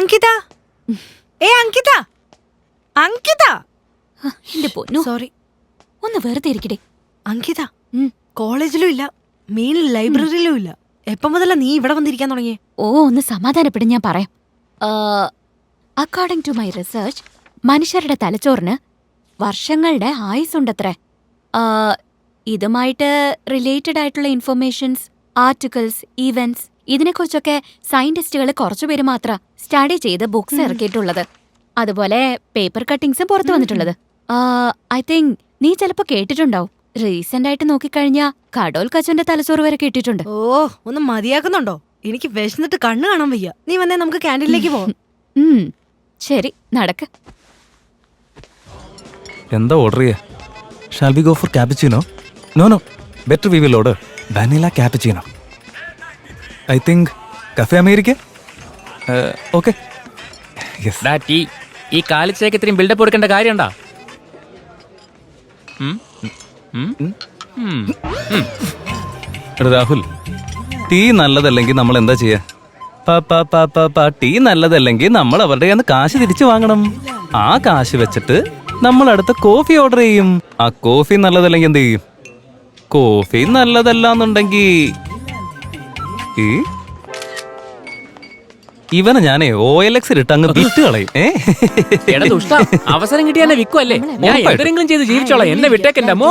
അങ്കിത, അങ്കിത, അങ്കിത. എന്റെ പൊന്നു, സോറി. ഒന്ന് വെറുതെ ഇരിക്കട്ടെ. അങ്കിത, കോളേജിലും ഇല്ല, മെയിൻ ലൈബ്രറിയിലും ഇല്ല. എപ്പം മുതലാ നീ ഇവിടെ വന്നിരിക്കാൻ തുടങ്ങിയേ? ഒന്ന് സമാധാനപ്പെടും, ഞാൻ പറയാം. അക്കോർഡിംഗ് ടു മൈ റിസർച്ച്, മനുഷ്യരുടെ തലച്ചോറിന് വർഷങ്ങളുടെ ആയുസുണ്ടത്രേ. ഇതുമായിട്ട് റിലേറ്റഡ് ആയിട്ടുള്ള ഇൻഫർമേഷൻസ്, ആർട്ടിക്കിൾസ്, ഈവന്റ്സ്, ഇതിനെക്കുറിച്ചൊക്കെ സയന്റിസ്റ്റുകൾ കുറച്ചുപേര് മാത്രം സ്റ്റഡി ചെയ്ത് ബുക്സ് ഇറക്കിയിട്ടുള്ളത്. അതുപോലെ പേപ്പർ കട്ടിങ്സും പുറത്തു വന്നിട്ടുള്ളത്. ഐ തിങ്ക് നീ ചിലപ്പോ കേട്ടിട്ടുണ്ടാവും. റീസെന്റ് ആയിട്ട് നോക്കിക്കഴിഞ്ഞാ കടോൽ കച്ചന്റെ തലച്ചോറ് വരെ കിട്ടിയിട്ടുണ്ട്. ഒന്ന് മതിയാക്കുന്നുണ്ടോ? എനിക്ക് വിശന്നിട്ട് കണ്ണ് കാണാൻ വയ്യ. നീ വന്നേ, നമുക്ക് ക്യാൻറ്റീനിലേക്ക് പോവാം. ശരി, നടക്ക്. എന്താ ഓർഡർ ചെയ്യാ? Shall we go for cappuccino? No, better we will order vanilla cappuccino. I think cafe America. Okay. ഈ കാലിച്ചേക്ക് ഇത്രയും ബിൽഡപ്പ് കൊടുക്കേണ്ട കാര്യമുണ്ടോ? രാഹുൽ, ടീ നല്ലതല്ലെങ്കിൽ നമ്മൾ എന്താ ചെയ്യാ? ടീ നല്ലതല്ലെങ്കിൽ നമ്മൾ അവരുടെ കയ്യിൽ നിന്ന് കാശ് തിരിച്ചു വാങ്ങണം. ആ കാശ് വെച്ചിട്ട് നമ്മൾ അടുത്ത കോഫി ഓർഡർ ചെയ്യും. ആ കോഫി നല്ലതല്ലെങ്കിൽ എന്ത് ചെയ്യും? കോഫി നല്ലതല്ലാന്നുണ്ടെങ്കിൽ ഇവനെ ഞാനേ OLX ഇട്ട് അങ്ങ് വിറ്റ് കളയും. അവസരം കിട്ടിയ വിൽക്കും അല്ലേ? ഞാൻ എന്തെങ്കിലും ചെയ്ത് ജീവിച്ചോളാം. എന്നെ വിട്ടേക്കണ്ട മോ.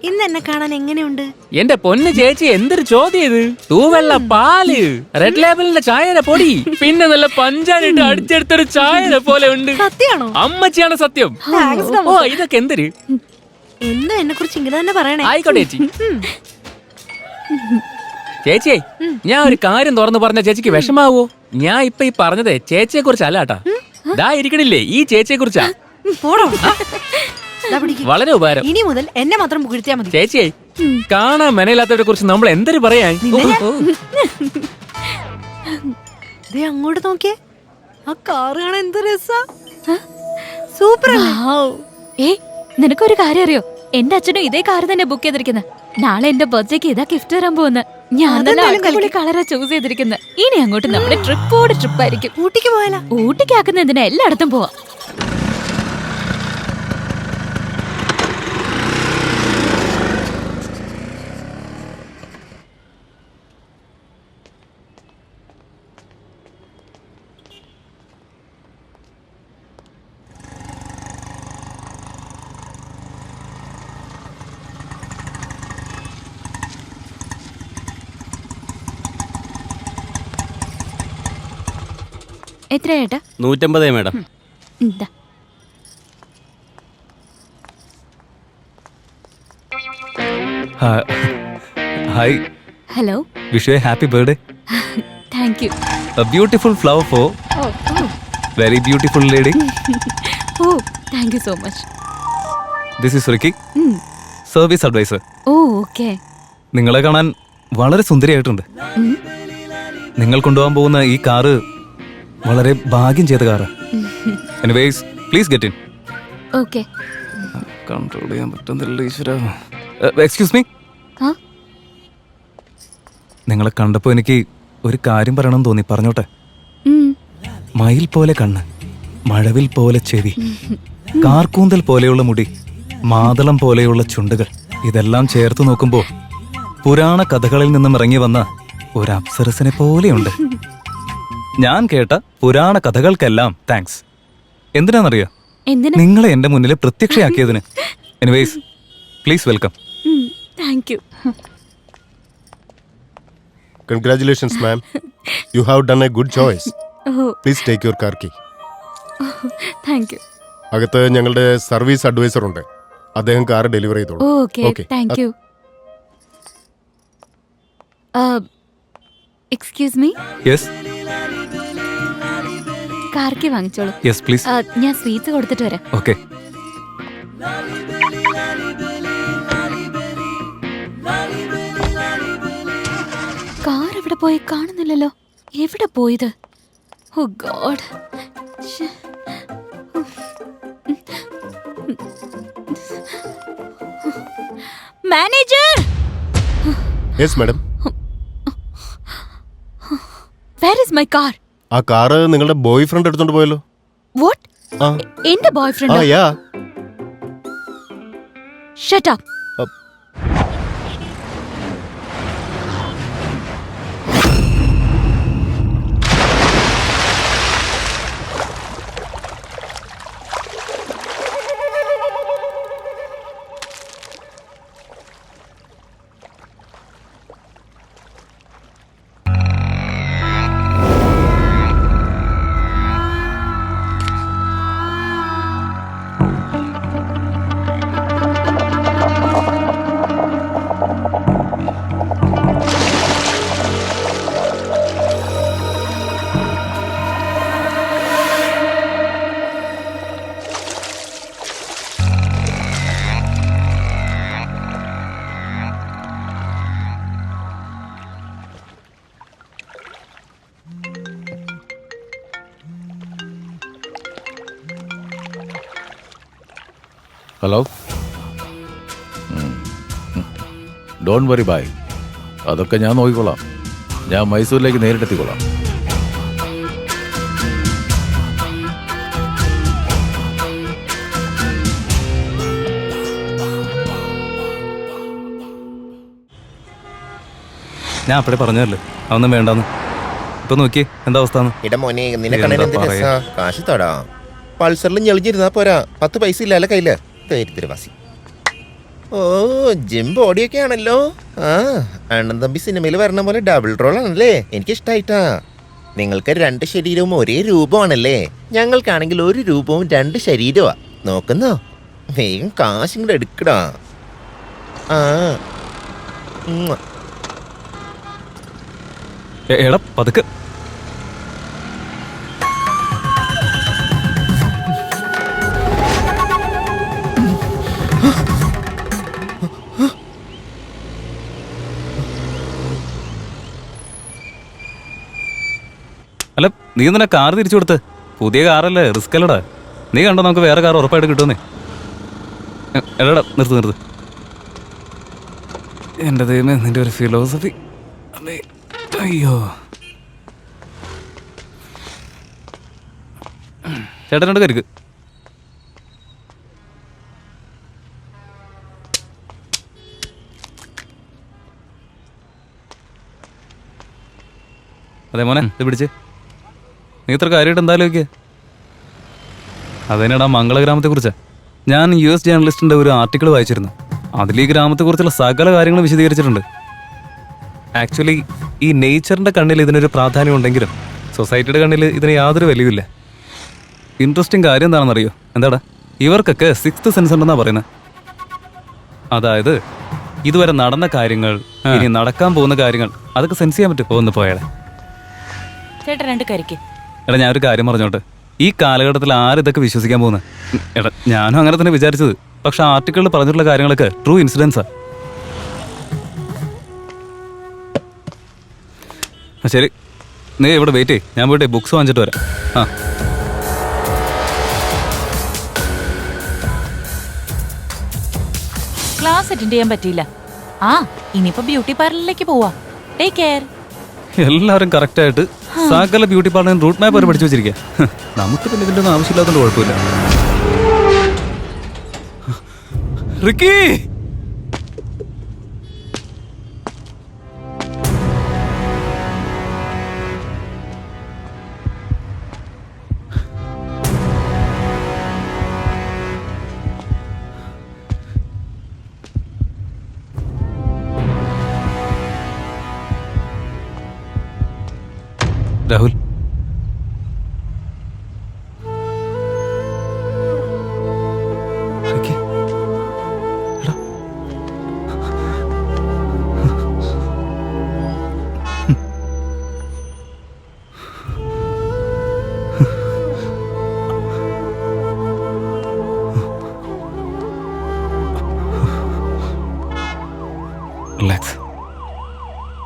ഇന്ന് എന്നെ കാണാൻ എങ്ങനെയുണ്ട്? എന്റെ പൊന്ന് ചേച്ചി, എന്തൊരു ചോദ്യം ഇത്! തൂവെള്ള പാല്, റെഡ് ലേബലിന്റെ ചായയുടെ പൊടി, പിന്നെ നല്ല പഞ്ചാരിട്ട് അടിച്ചെടുത്തൊരു ചായയുടെ പോലെ ഉണ്ട്. സത്യമാണോ? അമ്മച്ചിയാണ് സത്യം. ഓ, ഇതൊക്കെ എന്തൊരു എന്താ എന്നെ കുറിച്ച് ഇങ്ങനെ തന്നെ പറയണേ? ആയിക്കോട്ടെ ചേച്ചി. ചേച്ചിയെ, ഞാൻ ഒരു കാര്യം തുറന്നു പറഞ്ഞ ചേച്ചിക്ക് വിഷമാവോ? ഞാൻ ഇപ്പൊ ഈ പറഞ്ഞതേ ചേച്ചിയെ കുറിച്ചല്ല കേട്ടാ. ദാ ഇരിക്കണില്ലേ, ഈ ചേച്ചിയെ കുറിച്ചാ. വളരെ ഉപകാരം. ഇനി മുതൽ എന്നെ മാത്രം പുകഴ്ത്തിയാ മതി. ചേച്ചിയെ, കാണാൻ മെനയില്ലാത്തവരെ കുറിച്ച് നമ്മൾ എന്തൊരു പറയാൻ. അങ്ങോട്ട് നോക്കിയേ, ആ കാറ് കാണാൻ എന്ത് രസാ. സൂപ്പർ. നിനക്കൊരു കാര്യം അറിയോ? എന്റെ അച്ഛനും ഇതേ കാർ തന്നെ ബുക്ക് ചെയ്തിരിക്കുന്നത്. നാളെ എന്റെ ബർത്ത്ഡേക്ക് ഇതാ ഗിഫ്റ്റ് തരാൻ പോകുന്ന. ഞാൻ തന്നെ കളറാ ചൂസ് ചെയ്തിരിക്കുന്നത്. ഇനി അങ്ങോട്ട് നമ്മുടെ ട്രിപ്പായിരിക്കും. ഊട്ടിക്ക് പോയാലോ? ഊട്ടിക്കാക്കുന്ന എന്തിനാ, എല്ലായിടത്തും പോവാ. എത്രയാ ഏട്ടാ? 150 madam. Hi. Hello. Wish you a happy birthday. Thank you. A beautiful flower for very beautiful lady. Oh, thank you so much. This is Ricky, service advisor. Oh, okay. നിങ്ങളെ കാണാൻ വളരെ സുന്ദരിയായിട്ടുണ്ട്. നിങ്ങൾ കൊണ്ടുപോകാൻ പോകുന്ന ഈ കാറ് വളരെ ഭാഗ്യം ചെയ്ത car. Anyways, please get in. Okay. Control ചെയ്യാൻ പറ്റുന്നില്ല ഈശ്വര. Excuse me. നിങ്ങളെ കണ്ടപ്പോൾ എനിക്ക് ഒരു കാര്യം പറയണമെന്ന് തോന്നി, പറഞ്ഞോട്ടെ? മയിൽ പോലെ കണ്ണ്, മഴവിൽ പോലെ ചെവി, കാർക്കൂന്തൽ പോലെയുള്ള മുടി, മാതളം പോലെയുള്ള ചുണ്ടുകൾ, ഇതെല്ലാം ചേർത്ത് നോക്കുമ്പോൾ പുരാണ കഥകളിൽ നിന്നും ഇറങ്ങി വന്ന ഒരു അപ്സരസിനെ പോലെയുണ്ട്. ഞാൻ കേട്ട പുരാണ കഥകൾക്കെല്ലാം താങ്ക്സ്. എന്തിനാണെന്നറിയോ? നിങ്ങളെ എന്റെ മുന്നിൽ പ്രത്യക്ഷയാക്കിയതിന്. Anyways, please welcome. Thank you. Congratulations, ma'am. You have done a good choice. Please take your car key. Thank you. അകത്ത് ഞങ്ങളുടെ സർവീസ് അഡ്വൈസർ ഉണ്ട്. അദ്ദേഹം കാർ ഡെലിവറി ചെയ്തോളൂ. Okay, thank you. Excuse me. Yes. കാർക്കി വാങ്ങിച്ചോളൂ. Yes please. ഞാൻ sweets കൊടുത്തിട്ട് വരാം. ഓക്കെ. കാർ എവിടെ പോയി? കാണുന്നില്ലല്ലോ. എവിടെ പോയത്? Oh god. Manager. Yes madam. Where is my car? ആ കാറ് നിങ്ങളുടെ ബോയ് ഫ്രണ്ട് എടുത്തോണ്ട് പോയല്ലോ. What? ആ എന്റെ boyfriend? Yeah. Shut up. Hello. Don't worry ബായ്, അതൊക്കെ ഞാൻ നോക്കിക്കോളാം. ഞാൻ മൈസൂരിലേക്ക് നേരിട്ടെത്തിക്കോളാം. ഞാൻ അപ്പഴേ പറഞ്ഞല്ലേ അതൊന്നും വേണ്ടാന്ന്. ഇപ്പൊ നോക്കിയേ എന്താ അവസ്ഥ. ഇട മോനെ കാശ് തടാ. പൾസറിൽ ഞെളിഞ്ഞിരുന്നാ പോരാ, 10 പൈസ ഇല്ലല്ലോ കയ്യില്. ദരിദ്രവാസി. ഓ, ജിം ബോഡിയൊക്കെ ആണല്ലോ. ആ, അണ്ണൻ തമ്പി സിനിമയിൽ വരണ പോലെ ഡബിൾ റോൾ ആണല്ലേ. എനിക്കിഷ്ടായിട്ടാ. നിങ്ങൾക്ക് 2 ശരീരവും ഒരേ രൂപമാണല്ലേ. ഞങ്ങൾക്കാണെങ്കിൽ 1 രൂപവും 2 ശരീരമാ. നോക്കുന്നോ? വേഗം കാശ് ഇങ്ങോട്ട് എടുക്കടാ. ആ, എടാ പതുക്കെ. അല്ല നീ എന്തിനാ കാർ തിരിച്ചു കൊടുത്ത്? പുതിയ കാറല്ലേ, റിസ്ക് അല്ലടാ. നീ കണ്ടോ നമുക്ക് വേറെ കാർ ഉറപ്പായിട്ട് കിട്ടുമെന്നേ. എടാ നിർത്ത്. എൻ്റെ ദൈവമേ, നിന്റെ ഒരു ഫിലോസഫി. അയ്യോ ചേട്ടനോട് കരുക്ക്. അതെ മോനെ, ഇത് പിടിച്ച്. നീ ഇത്ര കാര്യമായിട്ട് എന്തായാലും നോക്കിയേ. അതിനാണ് ആ മംഗളഗ്രാമത്തെ കുറിച്ച്. ഞാൻ US ജേർണലിസ്റ്റിന്റെ ഒരു ആർട്ടിക്കിൾ വായിച്ചിരുന്നു. അതിൽ ഈ ഗ്രാമത്തെക്കുറിച്ചുള്ള സകല കാര്യങ്ങളും വിശദീകരിച്ചിട്ടുണ്ട്. ആക്ച്വലി ഈ നേച്ചറിന്റെ കണ്ണിൽ ഇതിനൊരു പ്രാധാന്യം ഉണ്ടെങ്കിലും സൊസൈറ്റിയുടെ കണ്ണിൽ ഇതിന് യാതൊരു വിലയുമില്ല. ഇൻട്രസ്റ്റിംഗ് കാര്യം എന്താണെന്നറിയോ? എന്താടാ, ഇവർക്കൊക്കെ 6th സെൻസ് ഉണ്ടെന്നാ പറയുന്നത്. അതായത് ഇതുവരെ നടന്ന കാര്യങ്ങൾ, ഇനി നടക്കാൻ പോകുന്ന കാര്യങ്ങൾ, അതൊക്കെ സെൻസ് ചെയ്യാൻ പറ്റും. ഒന്ന് പോയാലേ എടാ, ഞാനൊരു കാര്യം പറഞ്ഞോട്ടെ. ഈ കാലഘട്ടത്തിൽ ആരിതൊക്കെ വിശ്വസിക്കാൻ പോകുന്നത്? എടാ, ഞാനും അങ്ങനെ തന്നെ വിചാരിച്ചത്. പക്ഷെ ആർട്ടിക്കിളിൽ പറഞ്ഞിട്ടുള്ള കാര്യങ്ങളൊക്കെ ട്രൂ ഇൻസിഡൻസാ. ശരി, നീ ഇവിടെ വെയിറ്റ് ചെയ്യ്. ഞാൻ പോയിട്ട് ബുക്സ് വാങ്ങിച്ചിട്ട് വരാം. ആ, ക്ലാസ് അറ്റൻഡ് ചെയ്യാൻ പറ്റിയില്ല. ആ, ഇനിയിപ്പോ ബ്യൂട്ടി പാർലറിലേക്ക് പോവാ. Take care. എല്ലാവരും കറക്റ്റായിട്ട് സകല ബ്യൂട്ടി പാർലറിന് റൂട്ട് മാപ്പ് വരെ പഠിച്ചു വെച്ചിരിക്കുക. നമുക്ക് പിന്നെ ഇതിൻ്റെ ഒന്നും ആവശ്യമില്ലാത്തതുകൊണ്ട് കുഴപ്പമില്ല. Ricky, Rahul, relax.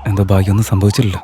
എന്താ ഭാഗ്യമൊന്നും സംഭവിച്ചില്ലല്ലോ.